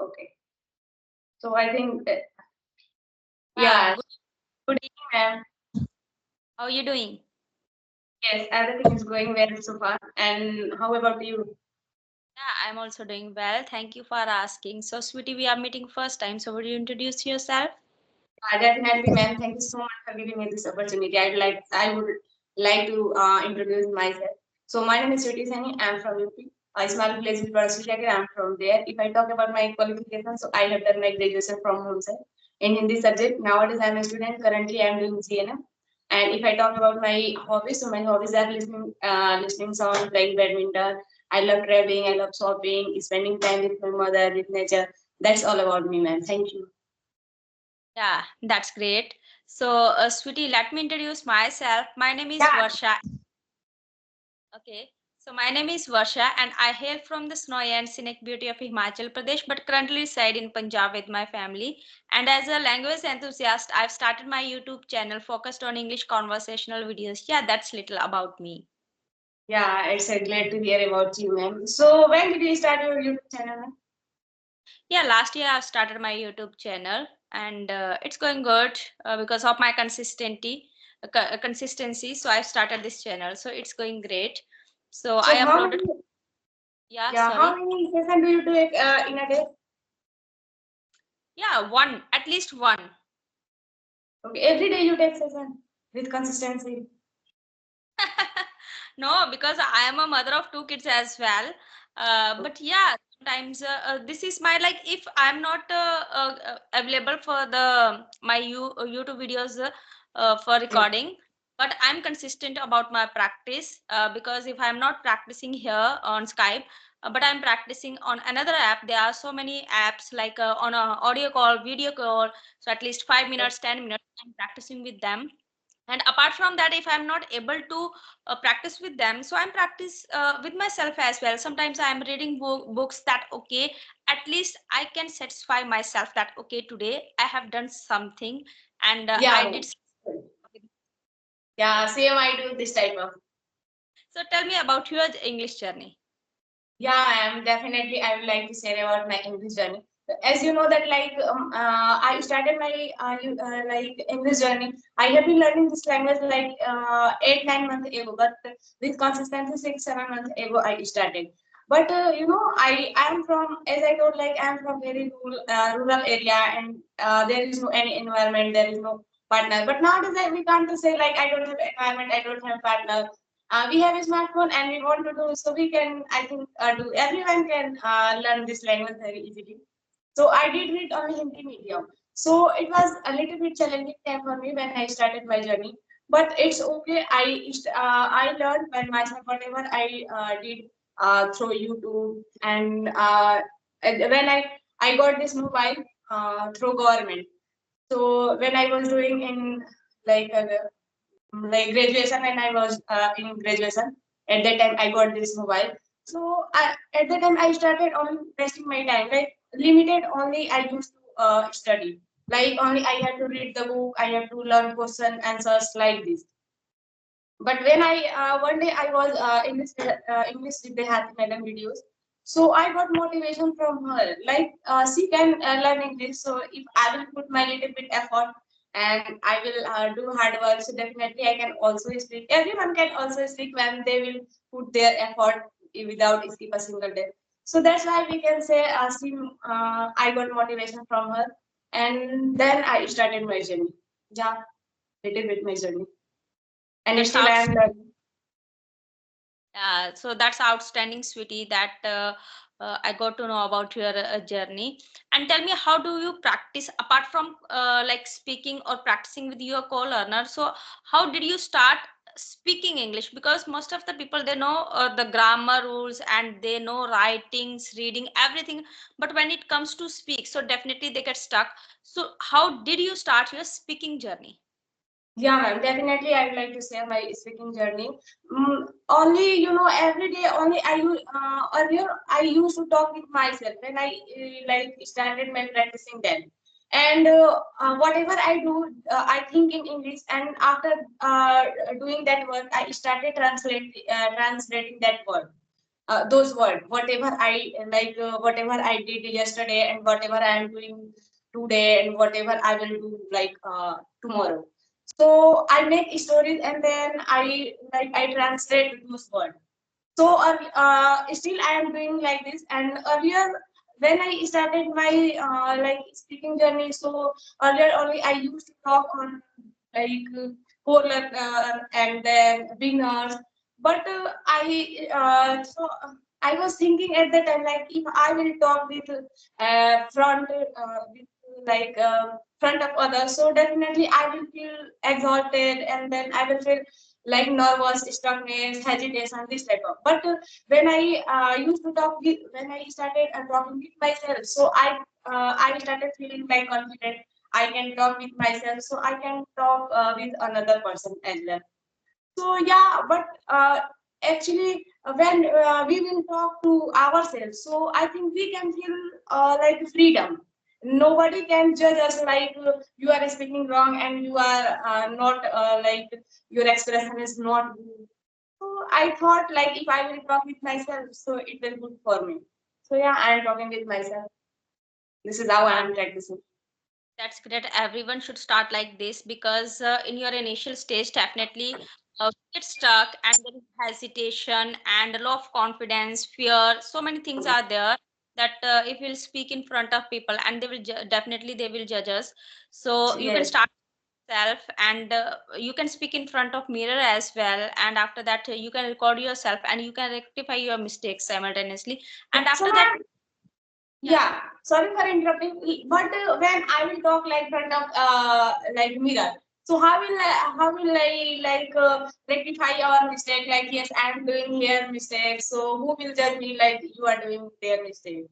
Okay. So I think that, Yeah, yeah. Good evening, ma'am. how are you doing? Yes, everything is going well so far. And how about you? Yeah, I'm also doing well. Thank you for asking. So, sweetie, we are meeting first time. So, would you introduce yourself? Definitely, ma'am. Thank you so much for giving me this opportunity. I would like to introduce myself. So my name is Sweetie Sani. I'm from UP. A small village in Parasutagar. I'm from there. If I talk about my qualifications, so I have done my graduation from Mumbai in Hindi subject. Nowadays, I'm a student. Currently, I'm doing CNM. And if I talk about my hobbies, so my hobbies are listening songs, playing badminton. I love traveling. I love shopping, spending time with my mother, with nature. That's all about me, ma'am. Thank you. Yeah, that's great. So, sweetie, let me introduce myself. My name is Yeah. Varsha. Okay. So, my name is Varsha, and I hail from the snowy and scenic beauty of Himachal Pradesh, but currently reside in Punjab with my family. And as a language enthusiast, I've started my YouTube channel focused on English conversational videos. Yeah, that's little about me. Yeah, it's glad to hear about you, ma'am. So when did you start your YouTube channel, ma'am? Yeah, last year I started my YouTube channel and it's going good because of my consistency. So I started this channel. So it's going great. So So I how uploaded. many, Yeah, yeah, how sorry. many sessions do you do in a day? Yeah, one, at least one. Okay, every day you take session with consistency. No, because I am a mother of two kids as well. But yeah, sometimes this is my like if I'm not available for the YouTube videos for Yeah. recording, but I'm consistent about my practice because if I'm not practicing here on Skype, but I'm practicing on another app. There are so many apps like on a audio call, video call. So at least 5 minutes, 10 minutes, I'm practicing with them. And apart from that, if I'm not able to practice with them, so I'm practice with myself as well. Sometimes I'm reading books that okay, at least I can satisfy myself that okay, today I have done something and Yeah, I ma'am. did something. Yeah, same I do this type of. So tell me about your English journey. Yeah, I am definitely. I would like to share about my English journey. As you know that I started my like English journey. I have been learning this language like 8 9 months ago, but with consistency 6 7 months ago I started. But I am from, as I told, like I am from very rural area, and there is no any environment, there is no partner. But nowadays we can't say like I don't have environment, I don't have partner. We have a smartphone and we want to do, so we can, I think, do, everyone can learn this language very easily. So I did read on Hindi medium, so it was a little bit challenging time for me when I started my journey. But it's okay. I learned by myself whatever I did through YouTube. And when I got this mobile through government. So when I was doing in like like graduation, when I was in graduation, at that time I got this mobile. So at that time I started on wasting my time, like limited only I used to study. Like only I had to read the book, I had to learn question answers like this. But when I one day I was English Vidyarthi Madam videos, so I got motivation from her. Like she can learn English, so if I will put my little bit effort and I will do hard work, so definitely I can also speak. Everyone can also speak when they will put their effort without skip a single day. So that's why we can say I got motivation from her, and then I started my journey. Yeah, little bit my journey, and That's still I out. am learning. So that's outstanding, sweetie. That I got to know about your journey. And tell me, how do you practice apart from like speaking or practicing with your co-learner? So how did you start speaking English? Because most of the people they know the grammar rules and they know writings, reading, everything. But when it comes to speak, so definitely they get stuck. So how did you start your speaking journey? Yeah, ma'am. Definitely, I would like to share my speaking journey. Only, every day, only earlier I used to talk with myself when I like started my practicing then. And whatever I do, I think in English. And after doing that work, I started translating that word. those words, whatever I like, whatever I did yesterday and whatever I am doing today and whatever I will do like tomorrow. So I make stories and then I translate those words. So still I am doing like this. And earlier when I started my like speaking journey, so earlier only I used to talk on like core learner and then beginners. But I was thinking at the time, like if I will talk with front of others, so definitely I will feel exalted and then I will feel like nervous, stuckness, hesitation, this type of. But when I used to talk with, when I started talking with myself, so I started feeling like confident. I can talk with myself, so I can talk with another person as well. So yeah, but actually, when we will talk to ourselves, so I think we can feel like freedom. Nobody can judge us like you are speaking wrong and you are not like your expression is not good. So I thought like if I will talk with myself, so it will good for me. So yeah, I am talking with myself. This is how I am practicing. That's great. Everyone should start like this because in your initial stage, definitely get stuck and there is hesitation and a lot of confidence, fear. So many things are there that if we'll speak in front of people and they will definitely they will judge us. So you can Yes. start self and you can speak in front of mirror as well. And after that, you can record yourself and you can rectify your mistakes simultaneously. And So after that, ma'am, yeah. yeah, sorry for interrupting, but when I will talk like front of like mirror, so how will I like rectify our mistake? Like yes, I am doing here mistake. So who will judge me like you are doing their mistake?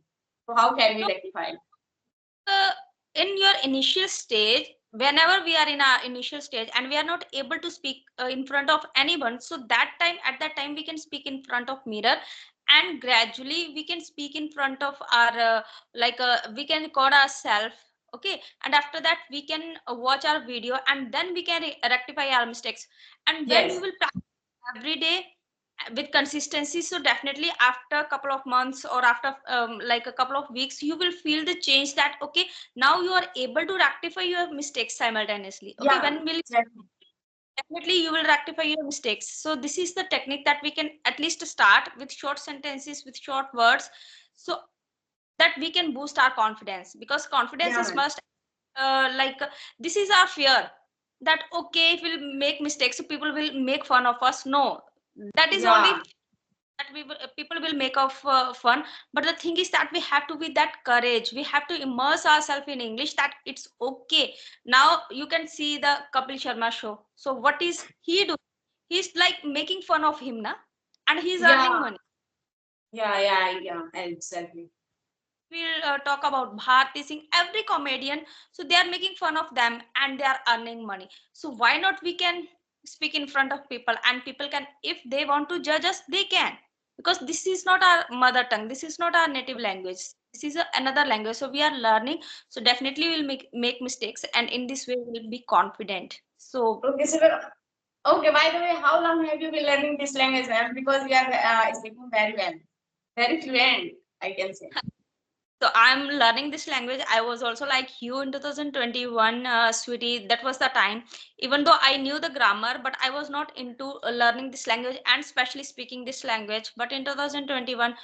So how can we So rectify? uh, in your initial stage, whenever we are in our initial stage and we are not able to speak in front of anyone, so that time at that time we can speak in front of mirror, and gradually we can speak in front of our we can record ourselves. Okay, and after that we can watch our video and then we can rectify our mistakes. And when you Yes, will practice every day with consistency, so definitely after a couple of months or after like a couple of weeks, you will feel the change that okay, now you are able to rectify your mistakes simultaneously. Okay, yeah, when will exactly. definitely you will rectify your mistakes. So this is the technique that we can at least start with short sentences, with short words, so that we can boost our confidence, because confidence Yeah, is man. must this is our fear that okay, if we'll make mistakes so people will make fun of us. No, that is only Yeah, that people will make of fun. But the thing is that we have to be that courage, we have to immerse ourselves in English, that it's okay. Now you can see the Kapil Sharma show, so what is he doing? He's like making fun of him na, and he's earning yeah, money. yeah, exactly. We'll talk about Bharti Singh, every comedian, so they are making fun of them and they are earning money. So why not we can speak in front of people, and people can, if they want to judge us, they can, because this is not our mother tongue, this is not our native language, this is another language, so we are learning. So definitely we'll make mistakes, and in this way we'll be confident. So Okay, so okay. By the way, how long have you been learning this language, ma'am? Because we are speaking very well, very fluent, I can say. So I'm learning this language. I was also like you in 2021, sweetie. That was the time. Even though I knew the grammar, but I was not into learning this language and especially speaking this language. But in 2021,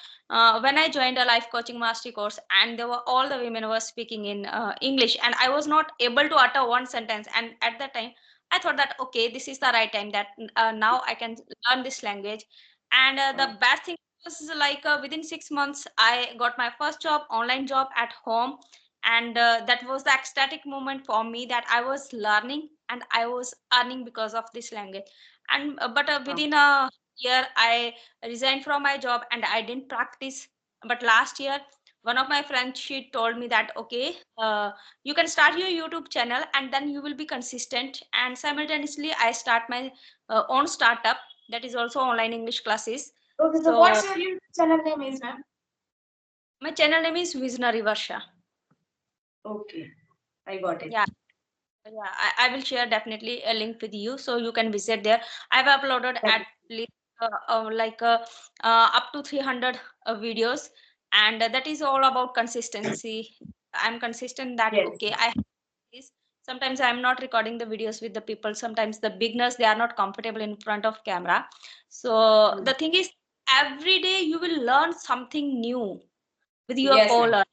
when I joined a life coaching mastery course, and there were all the women were speaking in English, and I was not able to utter one sentence. And at that time, I thought that okay, this is the right time that now I can learn this language. And the best thing was like within 6 months I got my first job, online job at home. And that was the ecstatic moment for me, that I was learning and I was earning because of this language. And but within a year I resigned from my job and I didn't practice. But last year one of my friends, she told me that okay, you can start your YouTube channel and then you will be consistent. And simultaneously I start my own startup, that is also online English classes. Okay, so So what's your YouTube channel name is, ma'am? my channel name is Visionary Varsha. Okay, I got it. Yeah, yeah. I will share definitely a link with you so you can visit there. I've uploaded at That- least up to 300 videos, and that is all about consistency. I'm consistent that Yes. okay, I have this. Sometimes I'm not recording the videos with the people. Sometimes the beginners, they are not comfortable in front of camera. So the thing is, every day you will learn something new with your Yes, ma'am. co-learner.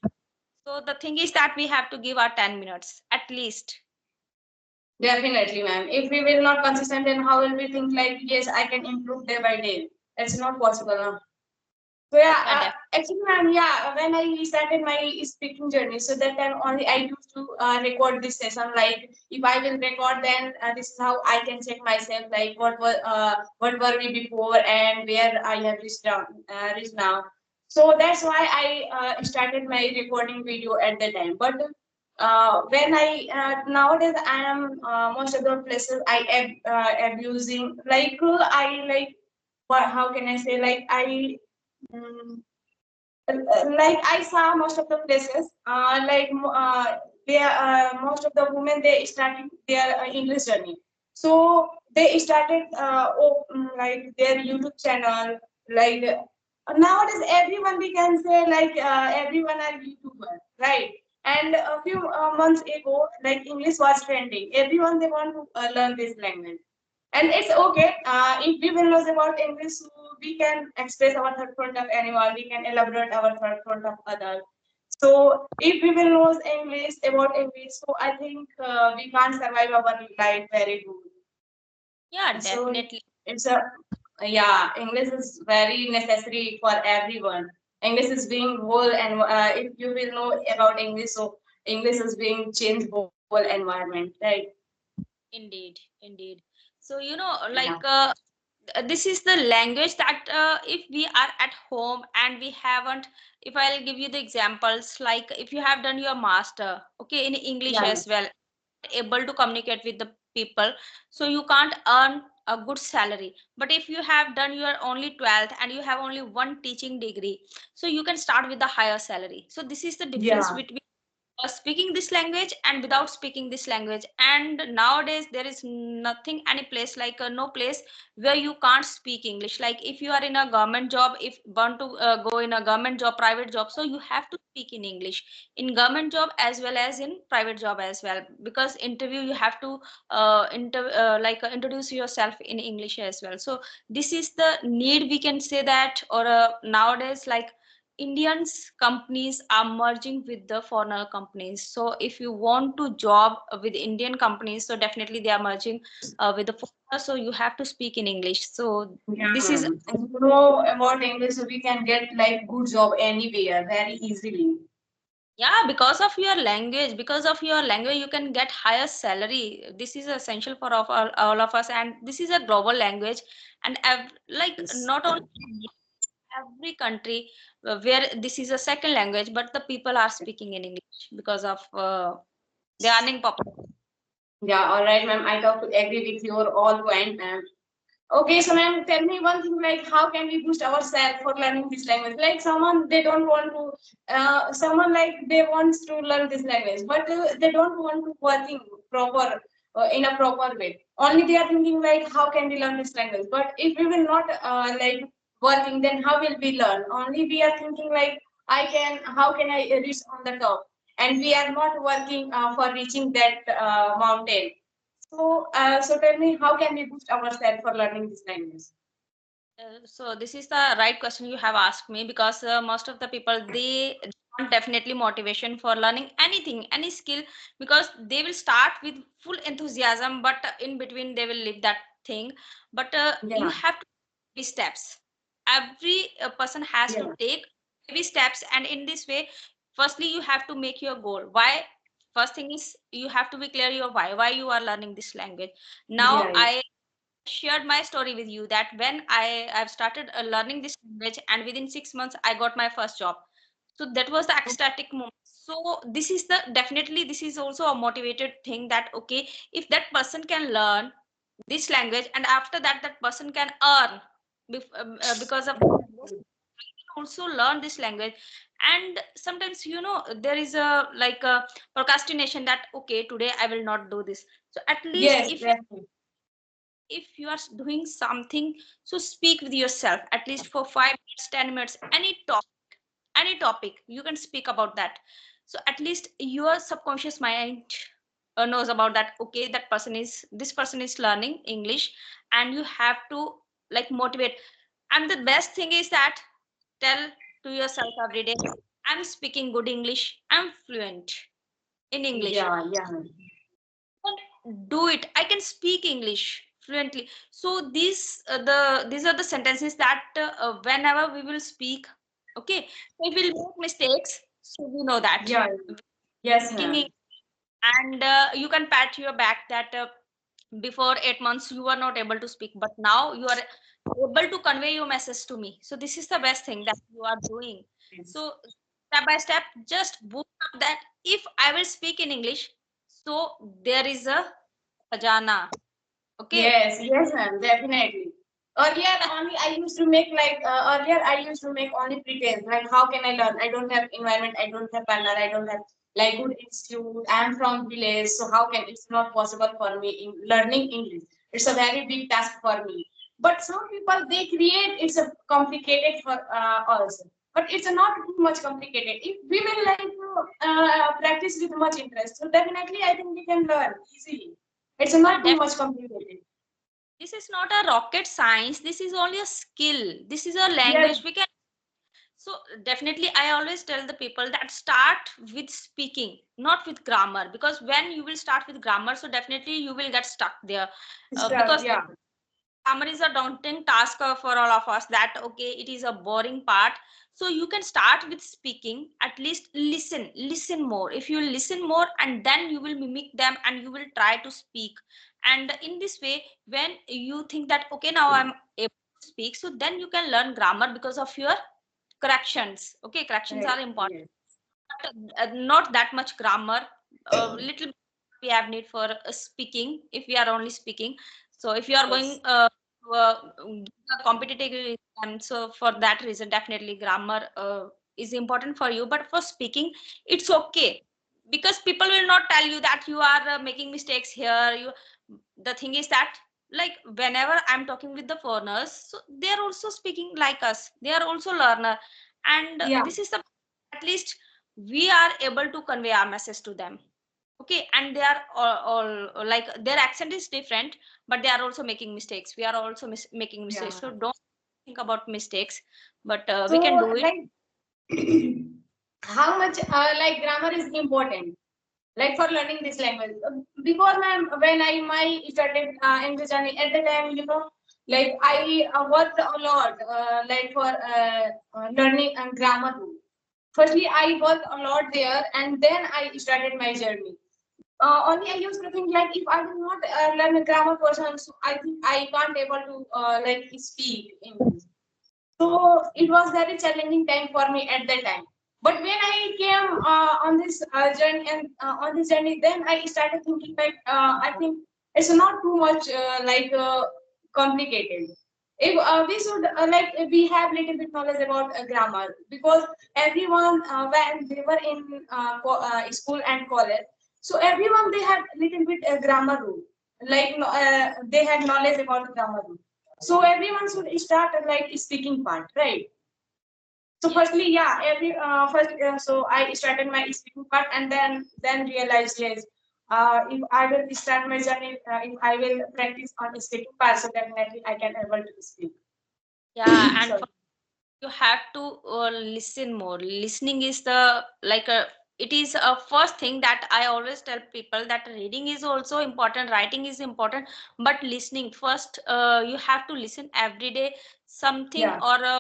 So the thing is that we have to give our 10 minutes at least. Definitely, ma'am. If we will not consistent, then how will we think like, yes, I can improve day by day? It's not possible, no? So yeah, Yeah, actually, ma'am, yeah, when I started my speaking journey, so that time only I used to record this session. Like, if I will record, then this is how I can check myself. Like, what were we before, and where I have reached now. So that's why I started my recording video at the time. But when I nowadays I am most of the places I am using I like what how can I say like I. Mm, like I saw most of the places, most of the women they started their English journey. So they started like their YouTube channel. Like nowadays, everyone we can say like everyone are YouTuber, right? And a few months ago, like English was trending. Everyone they want to learn this language, and it's okay if we will know about English, so we can express our thought front of anyone, we can elaborate our thought front of others. So if we will know English about English, so I think we can't survive our life very good. yeah, So definitely. it's a yeah, English is very necessary for everyone. English is being whole, and if you will know about English, so English is being changed whole environment, right? Indeed, indeed. So, you know, Yeah. this is the language that if we are at home and we haven't, if I'll give you the examples, like if you have done your master, okay, in English Yeah. as well, able to communicate with the people, so you can't earn a good salary. But if you have done your only 12th and you have only one teaching degree, so you can start with the higher salary. So this is the difference Yeah. between speaking this language and without speaking this language. And nowadays there is nothing, any place, no place where you can't speak English. Like if you are in a government job, if want to go in a government job, private job, so you have to speak in English in government job as well as in private job as well, because interview you have to introduce yourself in English as well. So this is the need, we can say that. Or nowadays, like Indians companies are merging with the foreigner companies. So if you want to job with Indian companies, so definitely they are merging with the foreigner. So you have to speak in English. So Yeah, this is, ma'am. And you know about English, so we can get like good job anywhere very easily. yeah, because of your language, you can get higher salary. This is essential for all of us, and this is a global language. And Yes. not only every country where this is a second language, but the people are speaking in English because of the earning popular. Yeah, all right, ma'am. I talk to agree with your all point, ma'am. Okay, so ma'am, tell me one thing like how can we boost ourselves for learning this language? Like someone they don't want to, someone like they wants to learn this language, but they don't want to working proper in a proper way. Only they are thinking like how can we learn this language? But if we will not like working, then how will we learn? Only we are thinking like I can, how can I reach on the top? And we are not working for reaching that mountain. So tell me, how can we boost ourselves for learning this language? So this is the right question you have asked me, because most of the people, they want definitely motivation for learning anything, any skill, because they will start with full enthusiasm, but in between they will leave that thing. But you Yeah, have to baby steps. Every person has to yeah, take baby steps, and in this way, firstly you have to make your goal. Why? First thing is you have to be clear your why you are learning this language. Now yeah, yeah. I shared my story with you that when I've started learning this language, and within 6 months I got my first job. So that was the ecstatic moment. So this is the definitely, this is also a motivated thing, that okay, if that person can learn this language, and after that that person can earn because of this language, also learn this language. And sometimes, there is a a procrastination, that okay, today I will not do this. So at least Yes, if definitely. if you are doing something, so speak with yourself at least for 5 minutes, 10 minutes, any topic you can speak about that. So at least your subconscious mind knows about that. Okay, this person is learning English, and you have to like motivate. And the best thing is that tell to yourself every day, I'm speaking good English, I'm fluent in English. Yeah, yeah. Do it, I can speak English fluently. So these are the sentences that whenever we will speak, okay, we will make mistakes, so we know that Yeah. Yes, speaking ma'am. and you can pat your back that before 8 months you were not able to speak, but now you are able to convey your message to me. So this is the best thing that you are doing. Yes. So step by step, just book up that if I will speak in English, so there is a khajana. Okay. Yes, ma'am, definitely. Earlier, only I used to make like earlier I used to make only pretense. Like, how can I learn? I don't have environment. I don't have partner. I don't have like good institute. I'm from village, so how can it's not possible for me in learning English? It's a very big task for me. But some people they create it's a complicated for us. But it's not too much complicated. If we will like practice with much interest, so definitely I think we can learn easily. It's not too much complicated. This is not a rocket science, this is only a skill, this is a Yes, language we can. So definitely I always tell the people that start with speaking, not with grammar, because when you will start with grammar, so definitely you will get stuck there. stuff. Because Yeah, grammar is a daunting task for all of us, that okay, it is a boring part. So you can start with speaking, at least listen more. If you listen more, and then you will mimic them and you will try to speak. And in this way, when you think that okay, now I'm able to speak, so then you can learn grammar because of your corrections. Okay, corrections right. are important, Yes. but not that much grammar. A little we have need for speaking, if we are only speaking. So if you are going Yes. to give a competitive exam, so for that reason definitely grammar is important for you. But for speaking, it's okay, because people will not tell you that you are making mistakes here. The thing is that, like, whenever I'm talking with the foreigners, so they are also speaking like us, they are also learner. And Yeah. this is the, at least we are able to convey our message to them. Okay, and they are all like their accent is different, but they are also making mistakes, we are also making mistakes. Yeah. So don't think about mistakes, but we So can do it. like, how much like grammar is important, like for learning this language? Before ma'am, when I my started English journey at the time, like I worked a lot, like for learning and grammar too. Firstly, I worked a lot there, and then I started my journey. Only I used to think like if I will not learn a grammar person, so I think I can't able to like speak English. So it was very challenging time for me at that time. But when I came on this journey and on this journey, then I started thinking like I think it's not too much like complicated. If we should like we have little bit knowledge about grammar, because everyone when they were in school and college, so everyone they had little bit grammar rule, like they had knowledge about grammar rule. So everyone should start like speaking part, right? So Yes. firstly, yeah, so I started my speaking part, and then realized yes, if I will start my journey, if I will practice on speaking part, so definitely I can able to speak. Yeah, and Sorry. for, you have to listen more. Listening is the like a, it is a first thing that I always tell people, that reading is also important, writing is important, but listening first. You have to listen every day something, Yeah. or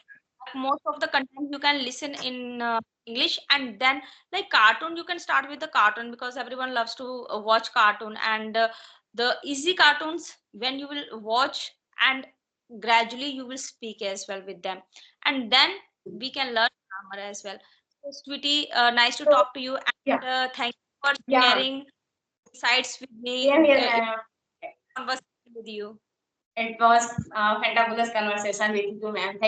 most of the content you can listen in English. And then like cartoon, you can start with the cartoon, because everyone loves to watch cartoon. And the easy cartoons, when you will watch, and gradually you will speak as well with them, and then we can learn grammar as well. So sweetie, nice to So talk to you, yeah, and thank you for yeah. sharing insights with me. Same here, It ma'am. conversation with you. It was fantabulous conversation with you, ma'am. Thank